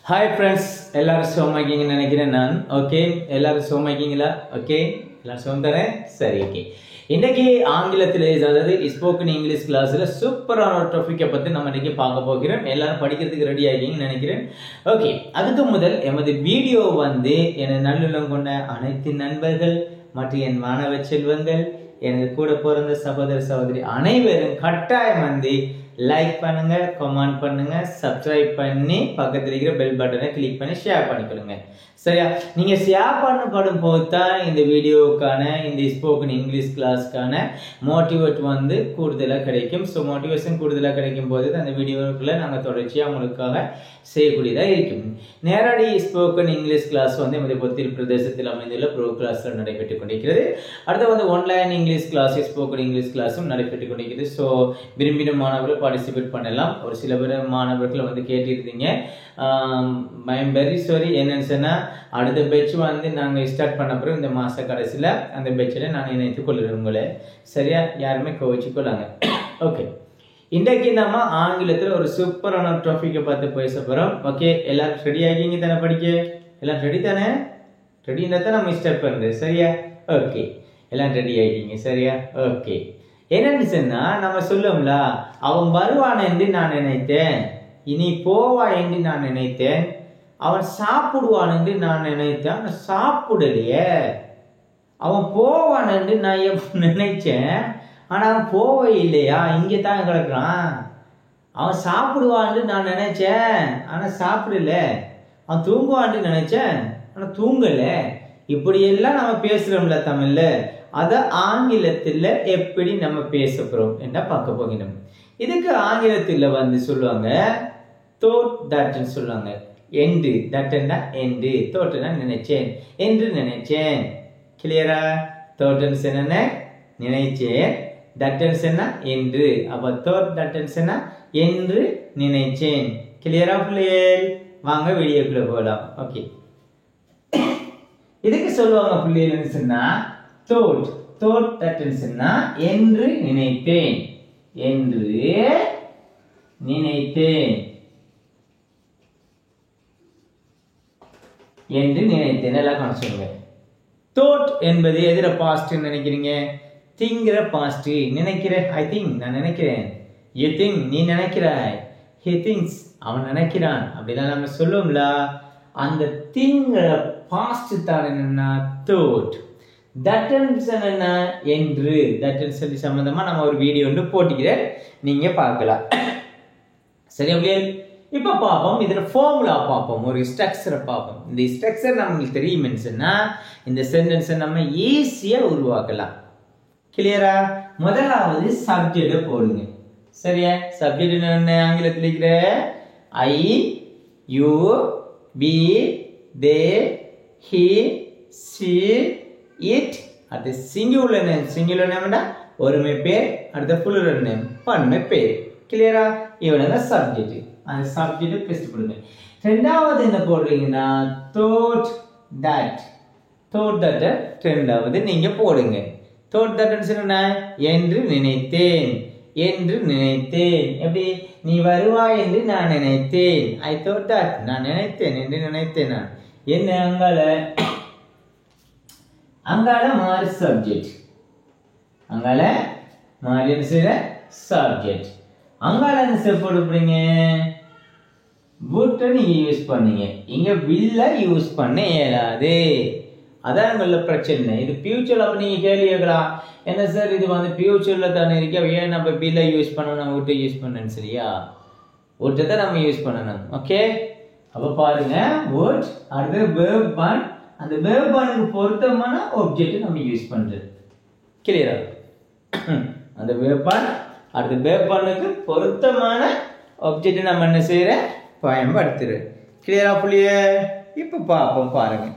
Hi friends, எல்லாரும் சோமாக்கிங்கன்னு நினைக்கிறேன் நான். ஓகே, எல்லாரும் சோமாக்கிங்களா? ஓகே, எல்லாரும் சோம் தானே? சரி, ஓகே. இன்னைக்கு ஆங்கிலத்தில் அதாவது ஸ்போக்கன் இங்கிலீஷ் கிளாஸ்ல சூப்பரான ஒரு டாபிக்கை பற்றி நம்ம இன்னைக்கு பார்க்க போகிறோம். எல்லாரும் படிக்கிறதுக்கு ரெடி ஆகிங்கன்னு நினைக்கிறேன். ஓகே, அதுக்கு முதல் எமது வீடியோ எனது நல்லுள்ளம் கொண்ட அனைத்து நண்பர்கள் மற்றும் என் மாணவ செல்வங்கள், எனக்கு கூட பிறந்த சகோதர சகோதரி அனைவரும் கட்டாயம் லைக் பண்ணுங்க, கமெண்ட் பண்ணுங்க, சப்ஸ்கிரைப் பண்ணி பக்கத்தில் இருக்கிற பெல் பட்டனை கிளிக் பண்ணி ஷேர் பண்ணிக்கொள்ளுங்க. சரியா? நீங்க ஷேர் பண்ணப்படும் போது தான் இந்த வீடியோவுக்கான இந்த ஸ்போக்கன் இங்கிலீஷ் கிளாஸ்க்கான மோட்டிவேட் கூடுதலாக கிடைக்கும். ஸோ மோட்டிவேஷன் கூடுதலாக கிடைக்கும் போது அந்த வீடியோக்குள்ள நாங்கள் தொடர்ச்சியாக உங்களுக்காக செய்யக்கூடியதாக இருக்கும். நேரடி ஸ்போக்கன் இங்கிலீஷ் கிளாஸ் எமது பொத்தில் பிரதேசத்தில் அமைந்துள்ள ப்ரோ கிளாஸ்ல நடைபெற்றுக் கொண்டிருக்கிறது. அடுத்து online English class, spoken English கிளாஸும் நடைபெற்றுக் கொண்டிருக்கிறது. ஸோ விரும்பின மாணவர்கள் பார்ட்டிசிபேட் பண்ணலாம். ஒரு சில பேர் மாணவர்கள் கேட்டிருந்தீங்க. I am very sorry. என்னன்னு சொன்னா அடுத்த பேட்ச் நாங்கள் ஸ்டார்ட் பண்ண பிறகு இந்த மாச கடைசியில் அந்த பேட்சில் நான் இணைத்துக் கொள்கிறேன் உங்களை. சரியா? யாருமே கோவிச்சுக்கொள்ளாங்க. ஓகே, இன்றைக்கு நம்ம ஆங்கிலத்தில் ஒரு சூப்பரான டாபிக்கை பார்த்து பேச போகிறோம். ஓகே, எல்லாரும் ரெடி ஆகிங்க தானே? படிக்க எல்லாம் ரெடி தானே? ரெடினா தான் நம்ம ஸ்டார்ட் பண்ணுறது. சரியா? ஓகே, எல்லாம் ரெடி ஆகிங்க. சரியா? ஓகே, என்னன்னு சொன்னா நம்ம சொல்லுவோம்ல, அவன் வருவான் என்று நான் நினைத்தேன், இனி போவா என்று நான் நினைத்தேன், அவன் சாப்பிடுவான் என்று நான் நினைத்தேன், அவன் சாப்பிடலையே. அவன் போவான் என்று நான் நினைச்சேன், ஆனா அவன் போவே இல்லையா, இங்கே தான் கிடக்குறான். அவன் சாப்பிடுவான்னு நான் நினைச்சேன், ஆனா சாப்பிடல. அவன் தூங்குவான்னு நினைச்சேன், ஆனா தூங்கல. இப்படியெல்லாம் நம்ம பேசுறோம்ல தமிழ்ல, அத ஆங்கிலத்தில் எப்படி நம்ம பேச போறோம் என்ன பார்க்க போகிறோம். இதுக்கு ஆங்கிலத்தில் சொல்லுவாங்க thought that சொல்லுவாங்க. என்று தட்னா என்று, தோட்டனா நினைச்சேன், என்று நினைச்சேன். கிளியரா? தோட்டன்ஸ் என்ன? நினைச்சேன். தட்டன்ஸ் என்ன? என்று. அப்ப thought தட்டன்ஸ் என்ன? என்று நினைச்சேன். கிளியரா பிள்ளைகள்? வாங்க வீடியோக்குள்ள போகலாம். ஓகே, இதுக்கு சொல்லுவாங்க பிள்ளைகள் சொன்னா thought. thought தட்டன்ஸ் என்ன? என்று நினைத்தேன், என்று நினைத்தேன், என்று நினைத்தேன். எல்லாம் சொல்லுங்க. thought என்பது எதிர பாஸ்ட் நினைக்கிறீங்க? திங்கிற பாஸ்ட். நினைக்கிற ஐ திங்க், நான் நினைக்கிறேன். யூ திங்க், நீ நினைக்கிறாய். ஹி திங்ஸ், அவன் நினைக்கிறான். அப்படிதான் நம்ம சொல்லுவோம்ல, அந்த திங்கிற பாஸ்ட் தான் என்னன்னா thought. தட்டன்ஸ் என்ன? என்று. தட்டன்ஸ் சம்பந்தமா நம்ம ஒரு வீடியோ போட்டிக்கிறேன், நீங்க பார்க்கலாம். சரி அப்படியே? இப்ப பார்ப்போம், இதுல ஃபார்முலா பார்ப்போம், ஒரு ஸ்ட்ரக்சரை பார்ப்போம். இந்த ஸ்ட்ரக்சர் நம்மளுக்கு தெரியுமென்னுன்னா இந்த சென்டென்ஸை நம்ம ஈஸியா உருவாக்கலாம். கிளியரா? முதலாவது சப்ஜெக்ட போடுங்க. சரியா? சப்ஜெக்ட் என்ன ஆங்கிலத்தில் இருக்கிற? ஐ, யூ, பி, தே, ஹி, சி, இட். அடுத்து சிங்குலர் நேம். சிங்குலர் நேம்னா ஒருமை பேர். அடுத்த புளூரல் நேம் பன்மை பேர். கிளியரா? இவங்க சப்ஜெக்ட். அந்த சப்ஜெக்ட் பெஸ்ட் போடுங்க. ரெண்டாவது என்ன போடுறீங்கன்னா thought that. thought that ரெண்டாவது நீங்க போடுங்க. thought that என்ன? என்று நினைத்தேன், என்று நினைத்தேன். எப்படி? நீ வருவாய் என்று நான் நினைத்தேன். I thought that, நான் நினைத்தேன், என்று நினைத்தேன். நான் என்ன? அங்கால மாறி சப்ஜெக்ட். அங்கால மாறி சப்ஜெக்ட். அங்கால என்ன போடுறீங்க? would நீங்க யூஸ் பண்ணீங்க. இங்க will யூஸ் பண்ண இயலாது. அதான் உங்கள பிரச்சனை. இது ஃபியூச்சர்ல அப்ப நீங்க கேள்வி கேட்கலாம், என்ன சார் இது ஃபியூச்சர்ல தானே இருக்கு, ஏன் நம்ம will யூஸ் பண்ணணும், would யூஸ் பண்ணணும்? சரியா? would தான் நம்ம யூஸ் பண்ணணும். ஓகே, அப்ப பாருங்க, would அடுத்து verb one. அந்த verb one பொருத்தமான ஆப்ஜெக்ட் நம்ம யூஸ் பண்றது. கிளியரா? அந்த verb one அடுத்து verb one பொருத்தமான ஆப்ஜெக்ட் நம்ம என்ன செய்யற? பயன்படுத்துற. கிளியரா புள்ளியே? இப்ப பாப்போம், பாருங்க.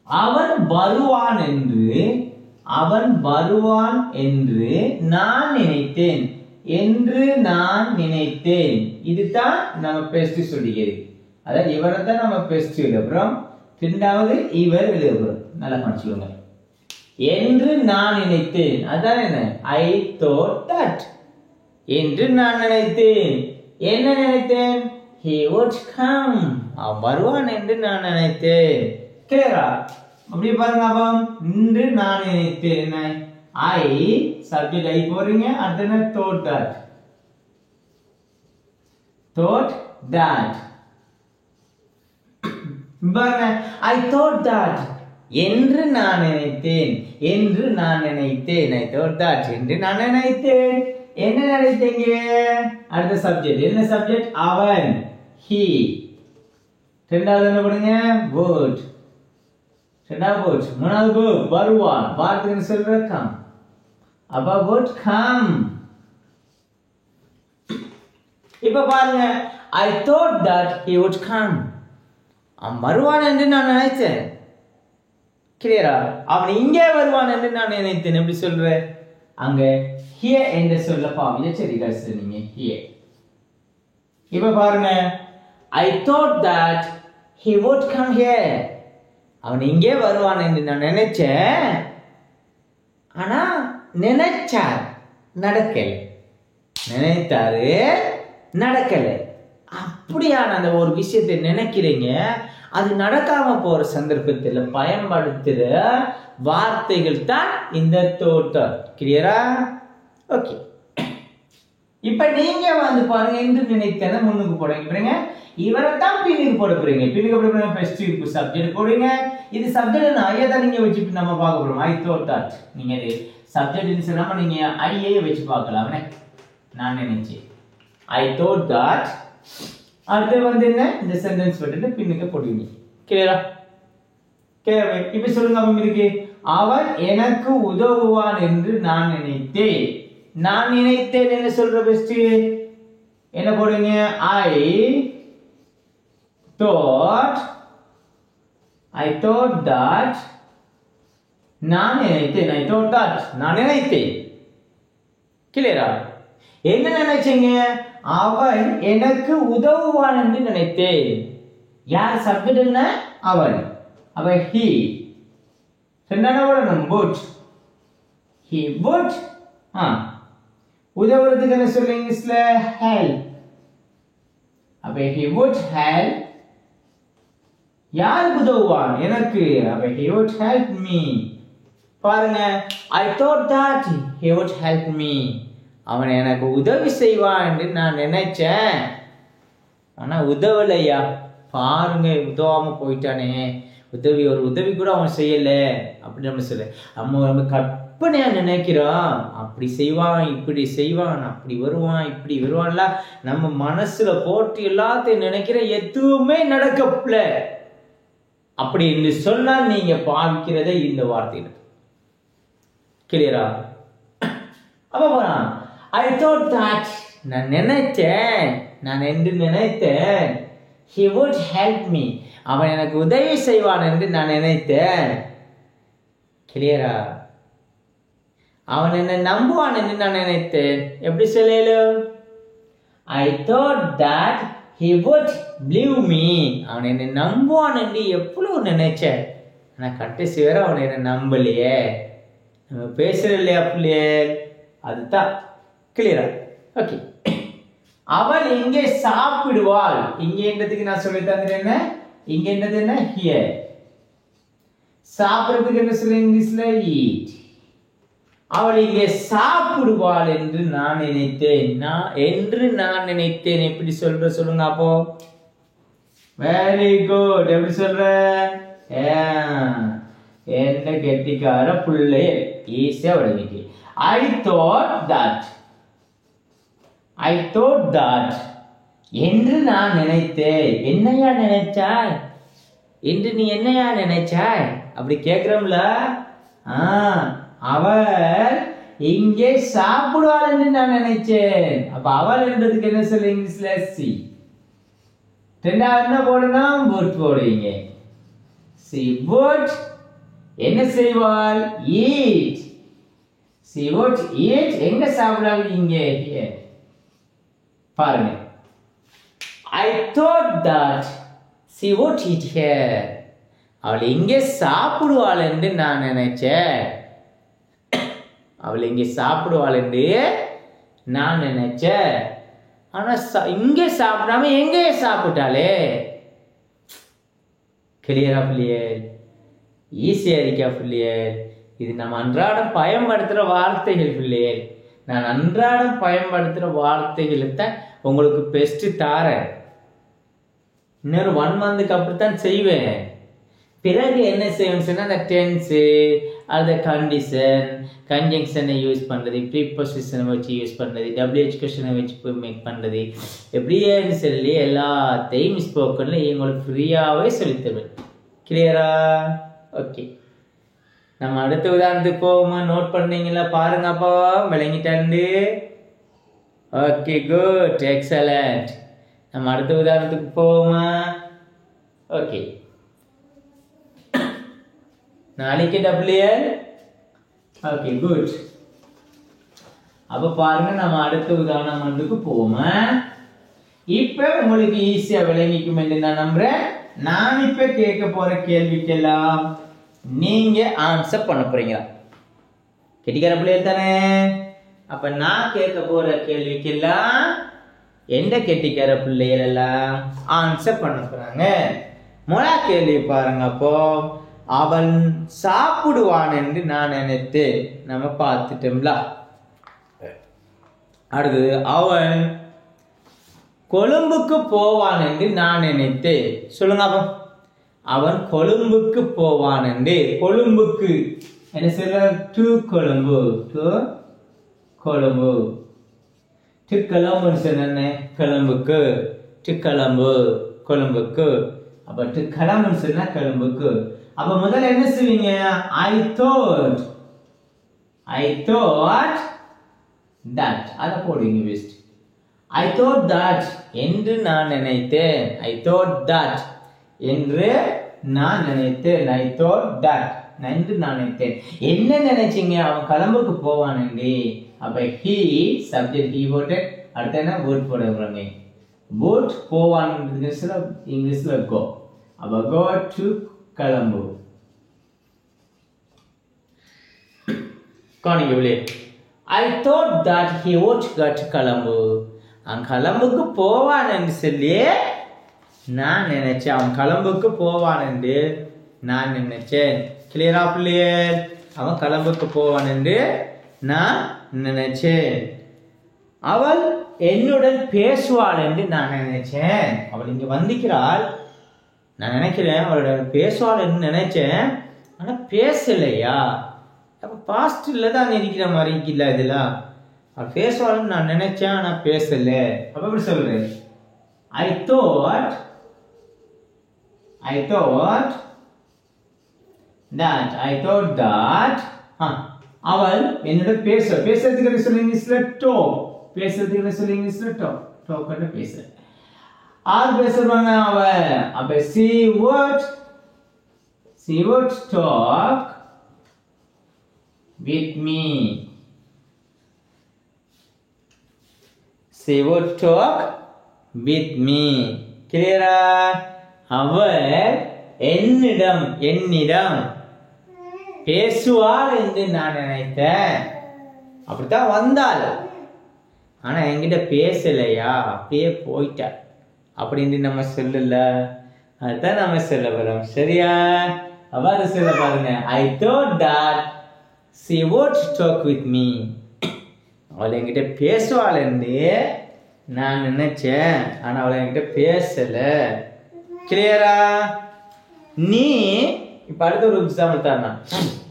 அவன் வருவான் என்று, அவன் வருவான் என்று நான் நினைத்தேன், என்று நான் நினைத்தேன். இதுதான் நம்ம பெஸ்ட் சொல்லிக்கிறது. அதாவது இவரை தான் நம்ம பெஸ்ட் எழுதுறோம். ரெண்டாவது இவர் எழுதுறோம். நல்லா படிச்சுக்கோங்க. என்று நான் நினைத்தேன், அதான் என்ன? ஐ thought that. என்று நான் நினைத்தேன். என்ன நினைத்தேன்? He would come. அவன் வருவான் என்று நான் நினைத்தேன். கிளியரா? அப்படி பாருங்க. அப்போ என்று நான் நினைத்தேன். I subject I போறீங்க. அடுத்து thought that. Thought that. பாருங்க. I thought that. என்று நான் நினைத்தேன். என்று நான் நினைத்தேன். I thought that. என்று நான் நினைத்தேன். என்ன நினைத்தீங்க? அடுத்த சப்ஜெக்ட். என்ன சப்ஜெக்ட்? அவன். He. ரெண்டாவது என்ன பண்ணுங்க? would. ரெண்டாவது would. மூணாவது verb. வருவான். வார்த்தைன்னு சொல்ற come. அப்ப would come. இப்ப பாருங்க. I thought that he would come. அவன் வருவான் என்று நான் நினைத்தேன். கிளியரா? அவன் இங்கே வருவான் என்று நான் நினைத்தேன். எப்படி சொல்ற? அங்க here என்று சொல்ல பாவில சரி கழிச்சிருந்தீங்க. here. இப்ப பாருங்க. I thought that he would come here. அவன் இங்கே வருவான் என்று நான் நினைச்சேன். ஆனா நினைச்சார், நடக்கல. நினைத்தாரு, நடக்கல. அப்படியான அந்த ஒரு விஷயத்தை நினைக்கிறீங்க, அது நடக்காம போற சந்தர்ப்பத்தில் பயன்படுத்துற வார்த்தைகள் தான் இந்த தோட்டம். கிளியரா? ஓகே. இப்ப நீங்க வந்து பாருங்க, என்று நினைத்தத முன்னுக்கு போடுங்க. இவரை தான் பின்னுக்கு போட போறீங்க. பின்னுக்கு போட போறீங்க. ஃபர்ஸ்ட் சப்ஜெக்ட் போடுங்க. இது சப்ஜெக்ட் ஐயா தான் நீங்க வச்சுட்டு நம்ம பார்க்க போறோம். I thought that. நீங்க இது சப்ஜெக்ட் சொல்லாம நீங்க ஐயே வச்சு பார்க்கலாம். நான் நினைச்சேன். I thought that. அடுத்து வந்து என்ன? இந்த சென்டென்ஸ் விட்டுட்டு பின்னுக்கு போடுவீங்க. கிளியரா? கிளியரா? இப்ப சொல்லுங்க. அப்ப இதுக்கு அவன் எனக்கு உதவுவான் என்று நான் நினைத்தேன். நான் நினைத்தேன் என்ன சொல்ற? பெஸ்ட் என்ன போடுங்க? I thought that. நான் நினைத்தேன். I thought that. நான் நினைத்தேன். கிளியரா? என்ன நினைச்சீங்க? அவன் எனக்கு உதவுவான் என்று நினைத்தேன். யார் சப்ஜெக்ட்? என்ன? அவன். அவன் he. ரெண்டாவது வரணும் would. He would. உதவுறதுக்கு என்ன சொல்லுங்க இங்கிலீஷ்ல? help. அப்ப he would help. யாருக்கு உதவுவான்? எனக்கு. அப்ப he would help me. பாருங்க. I thought that he would help me. அவன் எனக்கு உதவி செய்வான் என்று நான் நினைச்சேன். ஆனா உதவலையா? பாருங்க, உதவாம போயிட்டானே. ஒரு உதவி கூட அவன் செய்யல அப்படி நம்ம சொல்ல. நம்ம கற்பனையா நினைக்கிறோம். அப்படி செய்வான், இப்படி செய்வான், அப்படி வருவான், இப்படி வருவான்ல. நம்ம மனசுல போட்டு எல்லாத்தையும் நினைக்கிற எதுவுமே நடக்கல. அப்படி என்று சொன்னால் நீங்க பாவிக்கிறதே இந்த வார்த்தையில. கிளியரா? அப்ப போறான். I thought that. நான் நினைத்தேன். நான் என்று நினைத்தேன். He would help me. அவன் எனக்கு உதவி செய்வான் என்று நான் நினைத்தேன். கிளியரா? அவன் என்னை நம்புவான் என்று நான் நினைத்தேன். எப்படி சொல்லலும்? I thought that he would believe me. அவன் என்னை நம்புவான் என்று எவ்வளவு நினைச்சேன். ஆனா கடைசி வேற அவன் என்னை நம்பலையே. நம்ம பேசுறது இல்லையா பிள்ளையே? அதுதான். கிளியரா? ஓகே. அவள் இங்கே சாப்பிடுவாள். இங்கேன்றதுக்கு நான் சொல்லி தந்துட்டேன். என்ன இங்கேன்றது? என்ன here. சாப்பிடுறதுக்கு என்ன சொல்ல இங்கிலீஷ்ல? eat. அவள் இங்கே சாப்பிடுவாள் என்று நான் நினைத்தேன். நான் நினைத்தேன். எப்படி சொல்லுங்க அப்போ? Very good. எப்படி சொல்ற? என்ன கெட்டிக்கார புள்ளை. ஈஸியா விடுவீங்க. I thought that என்று நான் நினைத்தேன். என்னையா நினைச்சாய்? என்று நீ என்னையா நினைச்சாய்? அப்படி கேக்குறோம்ல. அவள் இங்கே சாப்பிடுவாள் என்று நான் நினைச்சேன். அப்ப அவள் என்றதுக்கு என்ன சொல்ல இங்கிலீஷ்ல? சி. ரெண்டாவது என்ன போடணும்? would போடுவீங்க. she would என்ன செய்வாள்? eat. she would eat. எங்க சாப்பிடுவாள்? இங்கே. here. பாருங்க. I thought that she would eat here. அவள் இங்கே சாப்பிடுவாள் என்று நான் நினைச்சேன். அவள் இங்கே சாப்பிடுவாள் என்று நான் நினைச்சேன். ஆனா இங்கே சாப்பிடாம எங்கே சாப்பிட்டாலே. கிளியரா பிள்ளையர்? ஈஸியா இருக்கா பிள்ளையர்? இது நம்ம அன்றாடம் பயன்படுத்துற வார்த்தைகள் பிள்ளையர். நான் அன்றாடம் பயன்படுத்துற வார்த்தைகளை தான் உங்களுக்கு பெஸ்ட் தாரேன். இன்னொரு 1 மந்த்துக்கு அப்படித்தான் செய்வேன். பிறகு என்ன செய்வேன்னு சொன்னா அந்த டென்ஸு அந்த கண்டிஷன் கன்ஜங்ஷனை யூஸ் பண்ணுறது, ப்ரீபொசிஷனை வச்சு யூஸ் பண்ணுறது, WH கொஸ்டினை வச்சு மேக் பண்ணுறது, எப்படின்னு சொல்லி எல்லாத்தையும் ஸ்போக்கன்ல உங்களுக்கு ஃப்ரீயாகவே சொல்லித்தருவேன். கிளியரா? ஓகே, நம்ம அடுத்த உதாரணத்துக்கு போவோமா? நோட் பண்ணீங்களா? பாருங்கப்பா, விளங்கிட்டாண்டு. Okay, good, excellent. நம்ம அடுத்த உதாரணத்துக்கு போவோமா? ஓகே, நாளைக்கு WL. Okay, good. அப்ப பாருங்க, நம்ம அடுத்த உதாரணத்துக்கு போவோமா? இப்ப உங்களுக்கு ஈஸியா விளங்கிக்கும் என்று நான் நம்புறேன். நான் இப்ப கேட்க போற கேள்விக்கெல்லாம் நீங்க ஆன்சர் பண்ண போறீங்களா? கேட்டிக்கிற பிள்ளைகள் தானே? அப்ப நான் கேட்க போற கேள்விக்கெல்லாம் எந்த கெட்டிக்கிற பிள்ளைகள் எல்லாம் ஆன்சர் பண்ண போறாங்க. முதல் கேள்வி பாருங்க. அப்போ அவன் சாப்பிடுவான் என்று நான் நினைத்து நம்ம பார்த்துட்டோம்ல. அடுத்தது அவன் கொழும்புக்கு போவான் என்று நான் நினைத்து. சொல்லுங்க அப்போ. அவன் கொழும்புக்கு போவான் என்று. கொழும்புக்கு என்ன சொல்ற? To Colombo. To Colombo. To கொழும்புன்னு சொன்ன கொழும்புக்கு. டு கொழும்பு கொழும்புக்கு. அப்ப டு கொழும்புன்னு சொன்னா கொழும்புக்கு. அப்ப முதல்ல என்ன செய்வீங்க? I thought that. அத போடுங்க பெஸ்ட். I thought that என்று நான் நினைத்தேன். I thought that என்று நான் நினைத்தேன். I thought that என்று நான் நினைத்தேன். என்ன நினைச்சீங்க? அவன் கொழும்புக்கு போவான் என்று. அப்ப he subject he போட்டு அடுத்து என்ன வேர்ட் போட போறாங்க? போட் போவான் இங்கிலீஷ்ல go. அப்ப go to Colombo. I thought that he would go to Colombo. அவன் கொழும்புக்கு போவான் என்று சொல்லி நான் நினைச்சேன். அவன் கொழும்புக்கு போவான் என்று நான் நினைச்சேன். கிளியரா பிள்ளையர்? அவன் கொழும்புக்கு போவான் என்று நான் நினைச்சேன். அவள் என்னுடன் பேசுவாள் என்று நான் நினைச்சேன். அவள் இங்க வந்திருக்கிறாள். நான் நினைக்கிறேன் அவளுடன் பேசுவாள் என்று நினைச்சேன். ஆனா பேசலையா? அப்ப பாஸ்ட்ல தான் இருக்கிற மாதிரி இல்ல. இதெல்லாம் அவள் பேசுவாள்னு நான் நினைச்சேன், ஆனா பேசல. அப்ப எப்படி சொல்றேன்? I thought that அவள் என்னோட பேசுறதுக்கு சொல்ல இங்கிலீஷ்ல டாக். பேசுறதுக்கு சொல்ல இங்கிலீஷ்ல டாக் கட்ட பேச. ஆர் பேசுறாங்க அவ. அப்ப she would talk with me. She would talk with me. கிளியரா? அவள் என்னிடம் பேசுவாள் என்று நான் நினைத்தேன். அப்படித்தான் வந்தாள், ஆனா என்கிட்ட பேசலையா? அப்படியே போயிட்டா அப்படின்னு நம்ம சொல்லல. அதுதான் நம்ம சொல்ல வரோம். சரியா? அவ்வாறு சொல்ல பாருங்க. I thought that she would talk with me. அவள் என்கிட்ட பேசுவாள் என்று நான் நினைச்சேன், ஆனா அவள் என்கிட்ட பேசல. கிளியரா? நீ இப்ப அடுத்த ஒரு எக்ஸாம்பிள் தானா.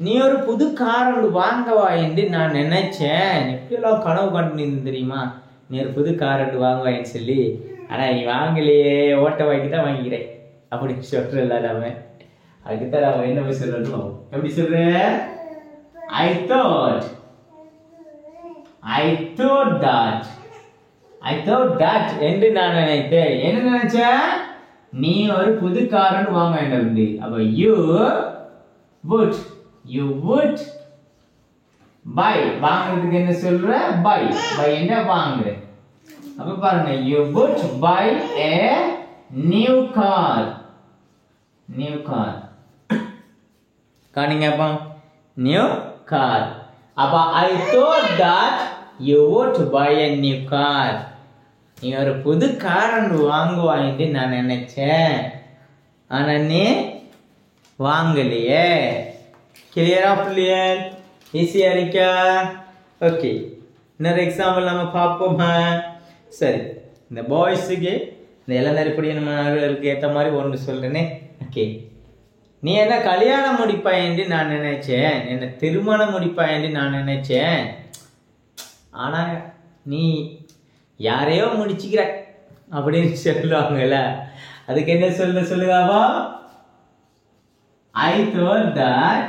நீ ஒரு புது கார் ஒன்று வாங்கவா என்று நான் நினைச்சேன். இப்படியெல்லாம் கனவு கண்டு தெரியுமா? நீ ஒரு புது கார் ஒன்று வாங்குவாயின்னு சொல்லி. ஆனா நீ வாங்கலையே, ஓட்ட வாங்கி தான் வாங்கிக்கிறேன் அப்படின்னு சொல்றல. நாம அதுக்குத்தான் நாம என்ன போய் சொல்லணும்? எப்படி சொல்ற? I thought that என்று நான் நினைத்தேன். என்ன நினைச்சேன்? நீ ஒரு புது கார் வாங்க வேண்டும். அப்ப you would buy. வாங்குறதுக்கு என்ன சொல்ற? buy என்ன வாங்குற. அப்ப பாருங்க, you would buy a new car. காணிங்க அப்ப new car. அப்ப I thought that you would buy a new car. நீ ஒரு புது கார் ஒன்று வாங்குவாயின்னு நான் நினைச்சேன், ஆனா நீ வாங்கலையே. கிளியரா பிள்ளையர்? ஈஸியா இருக்கா? ஓகே, இன்னொரு எக்ஸாம்பிள் நம்ம பார்ப்போமா? சரி, இந்த பாய்ஸுக்கு இந்த இளநரிப்படி நம்மளுக்கு ஏற்ற மாதிரி ஒன்று சொல்றேனே. ஓகே, நீ என்ன கல்யாணம் முடிப்பாயேன்னு நான் நினைச்சேன், என்ன திருமணம் முடிப்பாயேன்னு நான் நினைச்சேன், ஆனா நீ யாரையோ முடிச்சுக்கிற அப்படின்னு சொல்லுவாங்கல்ல, அதுக்கு என்ன சொல்லுவாவா? I thought that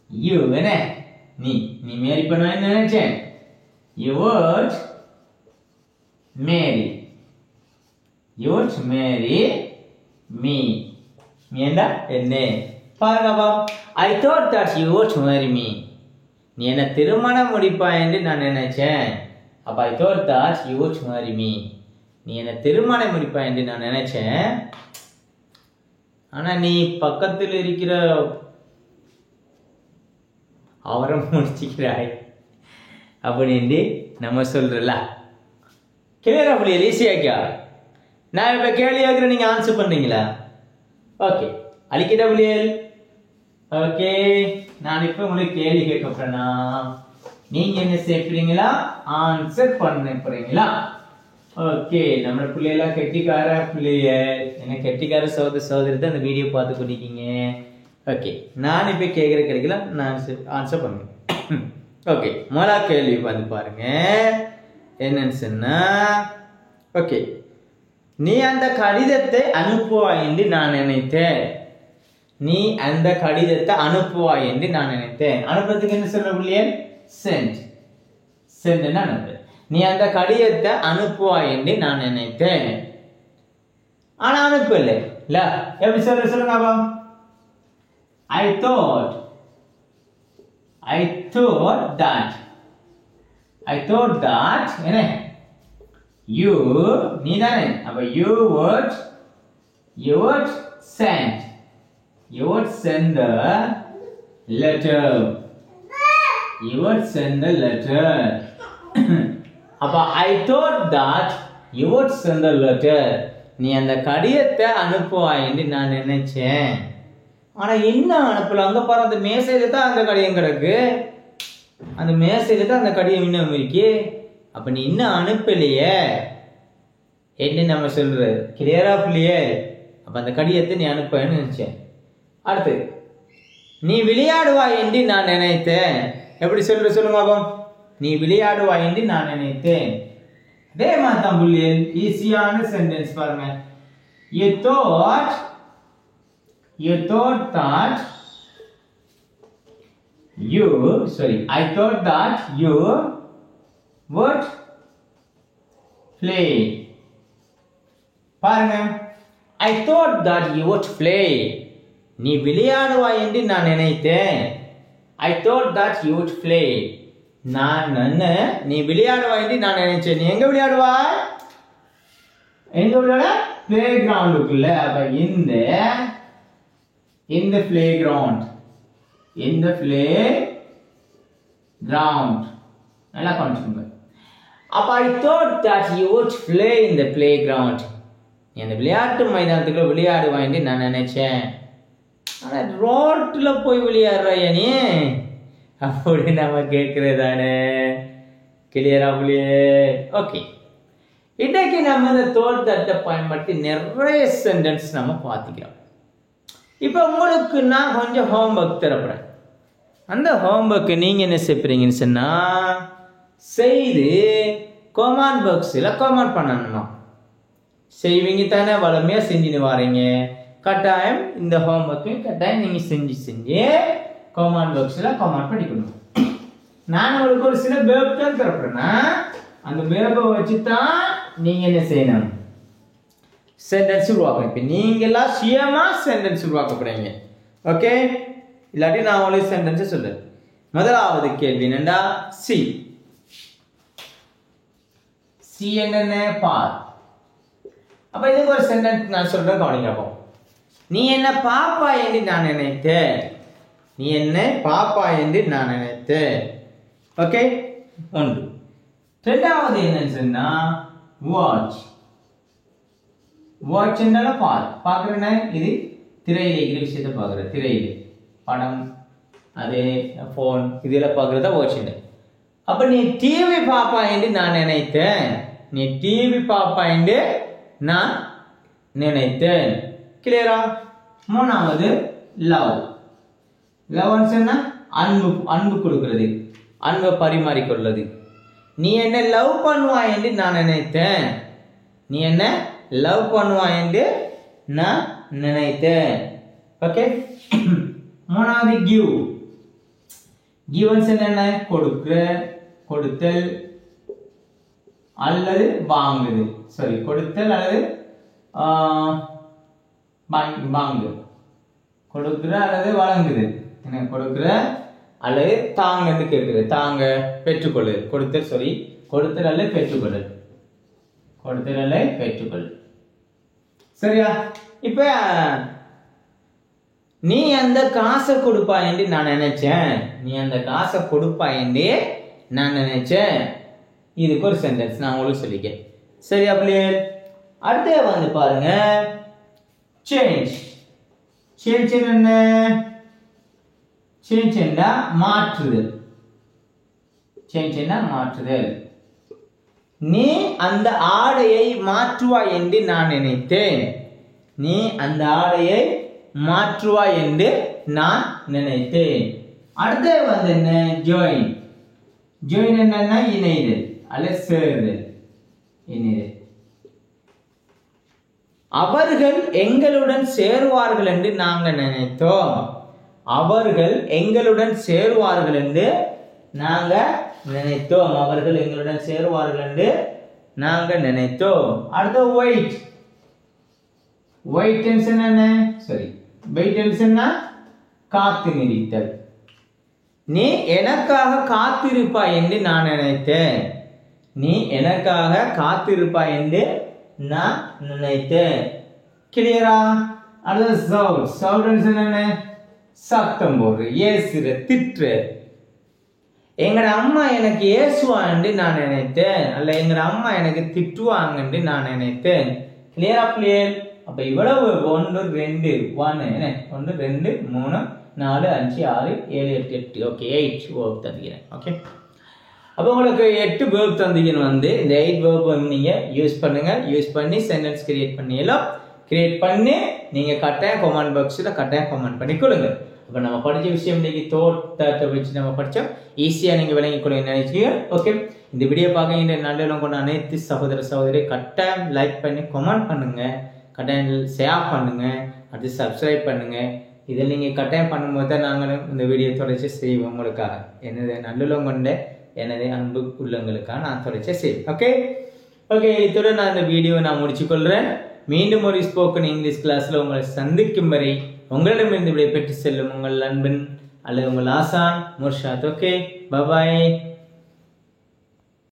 you என்ன நீ மேரி பண்ணுவேன்னு நினைச்சேன். You would marry me. ஏண்டா என்ன பாருங்கப்பா. I thought that you would marry me. நீ என்ன திருமணம் முடிப்பாயேன்னு நான் நினைச்சேன். அப்ப I thought that you would marry me. நீ என்ன திருமணம் முடிப்பாயேன்னு நான் நினைச்சேன், ஆனா நீ பக்கத்தில் இருக்கிற அவரை முடிச்சுக்கிறாய் அப்படின்னு நம்ம சொல்றல. கிளியரா புரியல? ஈஸியாக்கா? நான் இப்ப கேள்வி கேட்கிறேன், நீங்க ஆன்சர் பண்றீங்களா? ஓகே, அழிக்கிட்ட புரியல். ஓகே, நான் இப்ப உங்களுக்கு கேள்வி கேட்க போறேன்னா நீங்க என்ன செய்யறீங்களா? ஆன்சர் பண்ண போறீங்களா? ஓகே, நம்ம பிள்ளைலாம் கெட்டிக்கார பிள்ளைய, என்ன கெட்டிக்கார சகோதரி தான் அந்த வீடியோ பார்த்து கொண்டிருக்கீங்க. ஓகே, நான் இப்ப கேட்கிற கிடைக்கல, நான் ஆன்சர் பண்ணுவேன். ஓகே, முதலா கேள்வி வந்து பாருங்க, என்னன்னு சொன்னா, ஓகே, நீ அந்த கடிதத்தை அனுப்புவாய் என்று நான் நினைத்தேன். நீ அந்த கடிதத்தை அனுப்புவாய் என்று நான் நினைத்தேன். அனுப்புறதுக்கு என்ன சொல்ற பிள்ளைய? சென்ட். சென்ட்னா அனுப்பு. நீ அந்த கடிதத்தை அனுப்புவாய் என்று நான் நினைத்தேன், ஆனா அனுப்பல. இல்ல, எப்படி சொல்லுங்க அப்பா? I thought that என்ன you நீ தானே, அப்ப you would send the letter. அப்ப I thought that you would send the letter. நீ அந்த கடிதத்தை அனுப்புவாய் என்று நான் நினைச்சேன், ஆனா என்ன அனுப்பல. அங்க பாரு, அந்த மேசையில தான் அந்த கடிதம் கிடக்கு, அந்த மேசையில தான் அந்த கடிதம் இன்னும் இருக்கு. அப்ப நீ இன்னும் அனுப்பலையே என்ன நம்ம சொல்றது? கிளியரா இல்லையே? அப்ப அந்த கடிதத்தை நீ அனுப்பன்னு நினைச்சேன். அடுத்து, நீ விளையாடுவாய் என்று நான் நினைத்தேன். எப்படி சொல்லுங்க பாபா? நீ விளையாடுவாய் என்று நான் நினைத்தேன். அதே மாதிரி தான் புள்ளியல், ஈஸியான சென்டென்ஸ் பாருங்க. You thought that I thought that you would play. பாருங்க, I thought that you would play. நீ விளையாடுவாய் என்று நான் நினைத்தேன். I thought that you would play. நீ விளையாடுவாய் என்று நான் நினைச்சேன். நீ எங்க விளையாடுவாய்? எங்க விளையாட? பிளே கிரவுண்டுக்குள்ள. அப்ப இந்த playground. நல்லா கவனிச்சுங்க. அப்ப I thought that you would play in the playground. இந்த விளையாட்டு மைதானத்துக்குள்ள விளையாடுவாய் என்று நான் நினைச்சேன், ஆனா ரோட்ல போய் விளையாடுறாய் நீ அப்படி நம்ம கேட்கிறதானே. கிளியரா புள்ளியே? ஓகே, இன்னைக்கு நம்ம இந்த தோட் தட்டை பயன்படுத்தி நிறைய சென்டென்ஸ் நம்ம பார்த்துக்கிறோம். இப்போ உங்களுக்கு நான் கொஞ்சம் ஹோம்ஒர்க் தரப்படுறேன். அந்த ஹோம்ஒர்க்கு நீங்கள் என்ன செய்றீங்கன்னு சொன்னால், செய்து கமெண்ட் பாக்ஸில் கமெண்ட் பண்ணணுமா? செய்வீங்க தானே? வளமையாக செஞ்சுன்னு வாரீங்க. கட்டாயம் இந்த ஹோம்ஒர்க்கு கட்டாயம் நீங்கள் செஞ்சு கமெண்ட் பாக்ஸில் கமெண்ட் பண்ணிக்கணும். நான் உங்களுக்கு ஒரு சில வேர்ப் தான் தரப்படுறேன்னா, அந்த வேர்பை வச்சு தான் நீங்கள் என்ன செய்யணும்? சென்டென்ஸ் உருவாக்கணும். இப்போ நீங்களாம் சுயமாக சென்டென்ஸ் உருவாக்க போறீங்க. ஓகே, இல்லாட்டி நான் உங்களுக்கு சென்டென்ஸை சொல்றேன். முதலாவது கேள்வி என்னண்டா? சி என்னென்ன பார். அப்ப இதுக்கு ஒரு சென்டென்ஸ் நான் சொல்றேன், கவனிங்க. அப்போ நீ என்ன பாப்பா என்று நான் நினைத்தேன். நீ என்ன பாப்பா என்று நான் நினைத்தேன். ஓகே, ஒன்று. ரெண்டாவது என்னன்னு சொன்னா வாட்ச். வாட்ச் என்றால பார்க்குறேன்னா இது திரையில இருக்கிற விஷயத்தை பார்க்குற திரையில படம் அதே ஃபோன் இதெல்லாம் பார்க்குறதா வாட்ச். அப்ப நீ டிவி பாப்பா என்று நான் நினைத்தேன். நீ டிவி பாப்பா என்று நான் நினைத்தேன். கிளியரா? மூணாவது லவ். லவ் சொன்னா அன்பு, அன்பு கொடுக்கிறது, அன்பை பரிமாறிக்கொள்வது. நீ என்ன லவ் பண்ணுவாய் என்று நான் நினைத்தேன். நீ என்ன லவ் பண்ணுவாய் என்று நான் நினைத்தேன். ஓகே. மூணாவது கிவ். கிவன்ஸ் என்ன? கொடுக்கிற, கொடுத்தல் அல்லது வாங்குது. சாரி, கொடுத்தல் அல்லது வாங்கு, கொடுக்கிற அல்லது வழங்குது. என்ன? கொடுக்கிற அல்லது தாங்க என்று கேட்குது, தாங்க, பெற்றுக்கொள்ளு. கொடுத்தல், சாரி, கொடுத்தல் அல்ல பெற்றுக்கொள்ளு, கொடுத்தல் அல்ல பெற்றுக்கொள்ளு. சரியா? இப்ப நீ அந்த காசை கொடுப்பா என்று நான் நினைச்சேன். நீ அந்த காசை கொடுப்பா என்று நான் நினைச்சேன். இதுக்கு ஒரு சென்டென்ஸ் நான் உங்களுக்கு சொல்லிக்கேன். சரியா பிள்ளையே? அடுத்த வந்து பாருங்க, சேஞ்ச். சேஞ்ச் என்ன? சேஞ்ச் என்ன? மாற்றுதல். சேஞ்ச் என்ன? மாற்றுதல். நீ அந்த ஆடையை மாற்றுவாய் என்று நான் நினைத்தேன். நீ அந்த ஆடையை மாற்றுவாய் என்று நான் நினைத்தேன். அடுத்த வந்து என்ன? ஜாயின். ஜாயின் என்னன்னா இணைதல் அல்லது சேருதல், இணைதல். அவர்கள் எங்களுடன் சேருவார்கள் என்று நாங்கள் நினைத்தோம். அவர்கள் எங்களுடன் சேருவார்கள் என்று நாங்கள் நினைத்தோம். அவர்கள் எங்களுடன் சேருவார்கள் என்று நாங்கள் நினைத்தோம். அடுத்த வெயிட். வெயிட் டென்ஷன் என்ன? சரி, வெயிட் டென்ஷன்னா காத்து நிறுத்தல். நீ எனக்காக காத்திருப்பாய் என்று நான் நினைத்தேன். நீ எனக்காக காத்திருப்பாய் என்று நான் நினைத்தேன். கிளியரா? அடுத்த சவுண்ட். சவுண்ட் என்ன? சத்தம் போடுற, ஏசுற, திட்டுற. எங்கட அம்மா எனக்கு ஏசுவான் என்று நான் நினைத்தேன். அல்ல எங்கட அம்மா எனக்கு திட்டுவாங்க என்று நான் நினைத்தேன். கிளியரா பிள்ளையர்? அப்ப இவ்வளவு 1 2 1 என்ன? 1 2 3 4 5 6 7 8 8. Okay, 8 verb தந்திக்கிறேன். ஓகே, அப்போ உங்களுக்கு 8 verb தந்திக்கிறேன். வந்து இந்த 8 verb நீங்க யூஸ் பண்ணுங்க. யூஸ் பண்ணி சென்டென்ஸ் கிரியேட் பண்ணியெல்லாம் கிரியேட் பண்ணி நீங்க கட்டாயம் கமெண்ட் பாக்ஸில் கட்டாயம் கமெண்ட் பண்ணி கொடுங்க. அப்போ நம்ம படித்த விஷயம் இன்னைக்கு தோட்டத்தை வச்சு நம்ம படித்தோம். ஈஸியாக நீங்கள் விளங்கிக்கொள்ள நினைச்சீங்க. ஓகே, இந்த வீடியோ பார்க்க இந்த நல்ல கொண்ட அனைத்து சகோதர சகோதரி கட்டாயம் லைக் பண்ணி கமெண்ட் பண்ணுங்க, கட்டாயம் ஷேர் பண்ணுங்க, அது சப்ஸ்கிரைப் பண்ணுங்க. இதில் நீங்கள் கட்டாயம் பண்ணும்போது தான் நாங்களும் இந்த வீடியோ தொடர்ச்சி செய்வோம் உங்களுக்காக. எனது நல்லுள்ளம் கொண்ட எனது அன்பு உள்ளங்களுக்காக நான் தொடர்ச்சி செய்வேன். ஓகே ஓகே, இத்துடன் நான் இந்த வீடியோவை நான் முடிச்சுக்கொள்கிறேன். மீண்டும் ஒரு ஸ்போக்கன் இங்கிலீஷ் கிளாஸில் உங்களை சந்திக்கும் வரை உங்களிடமிருந்து விடைபெற்று செல்லும் உங்கள் நண்பன் அல்லது உங்கள் ஆசான் முர்ஷாத். ஓகே, பாய்.